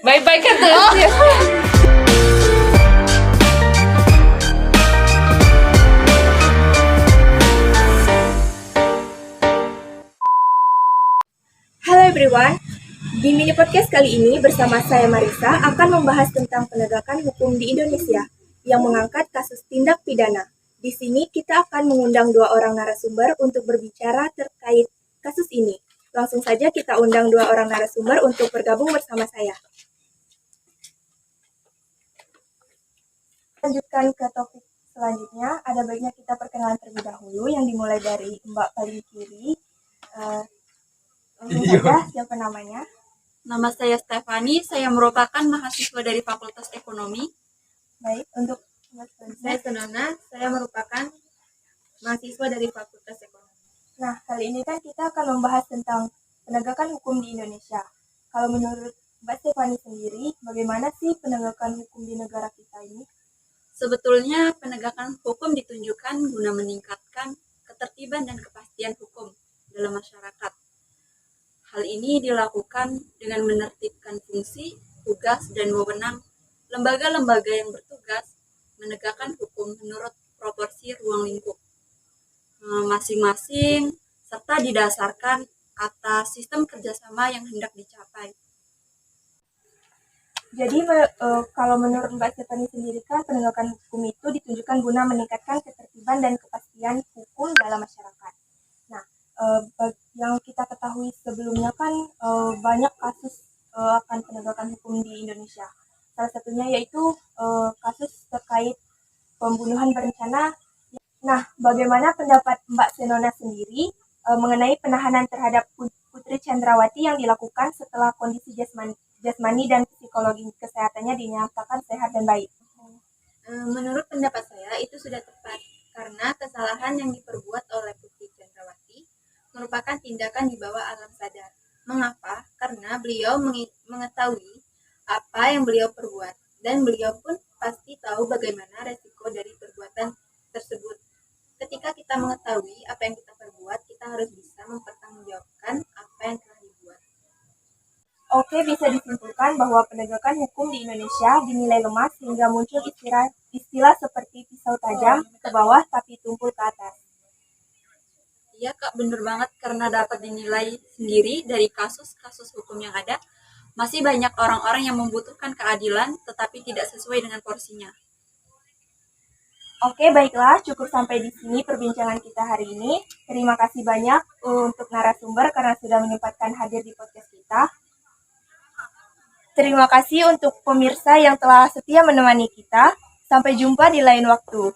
Bye-bye kan terus ya. Halo everyone, di mini podcast kali ini bersama saya Marisa akan membahas tentang penegakan hukum di Indonesia yang mengangkat kasus tindak pidana. Di sini kita akan mengundang 2 orang narasumber untuk berbicara terkait kasus ini. Langsung saja kita undang 2 orang narasumber untuk bergabung bersama saya. Lanjutkan ke topik selanjutnya, ada baiknya kita perkenalan terlebih dahulu yang dimulai dari Mbak paling kiri. Langsung saja, siapa namanya? Nama saya Stefani, saya merupakan mahasiswa dari Fakultas Ekonomi. Baik, untuk Mbak Saya Senona, saya merupakan mahasiswa dari Fakultas Ekonomi. Nah, kali ini kan kita akan membahas tentang penegakan hukum di Indonesia. Kalau menurut Mbak Stefani sendiri, bagaimana sih penegakan hukum di negara kita ini? Sebetulnya penegakan hukum ditunjukkan guna meningkatkan ketertiban dan kepastian hukum dalam masyarakat. Hal ini dilakukan dengan menertibkan fungsi, tugas, dan wewenang lembaga-lembaga yang bertugas menegakkan hukum menurut proporsi ruang lingkup masing-masing, serta didasarkan atas sistem kerjasama yang hendak dicapai. Jadi, kalau menurut Mbak Stefani sendiri kan penegakan hukum itu ditunjukkan guna meningkatkan ketertiban dan kepastian hukum dalam masyarakat. Nah, yang kita ketahui sebelumnya kan banyak kasus akan penegakan hukum di Indonesia. Salah satunya yaitu kasus terkait pembunuhan berencana. Nah, bagaimana pendapat Mbak Senona sendiri mengenai penahanan terhadap Putri Chandrawati yang dilakukan setelah kondisi jasmani dan psikologi kesehatannya dinyatakan sehat dan baik? Menurut pendapat saya itu sudah tepat karena kesalahan yang diperbuat oleh Putri Chandrawati merupakan tindakan di bawah alam sadar. Mengapa? Karena beliau mengetahui apa yang beliau perbuat dan beliau pun pasti tahu bagaimana resiko dari perbuatan tersebut. Ketika kita mengetahui apa yang kita perbuat, kita harus bisa mempertanggungjawabkan apa yang telah dibuat. Oke, bisa disimpulkan bahwa penegakan hukum di Indonesia dinilai lemah sehingga muncul istilah seperti pisau tajam ke bawah tapi tumpul ke atas. Iya Kak, bener banget karena dapat dinilai sendiri dari kasus-kasus hukum yang ada, masih banyak orang-orang yang membutuhkan keadilan tetapi tidak sesuai dengan porsinya. Oke, baiklah, cukup sampai di sini perbincangan kita hari ini. Terima kasih banyak untuk narasumber karena sudah menyempatkan hadir di podcast kita. Terima kasih untuk pemirsa yang telah setia menemani kita. Sampai jumpa di lain waktu.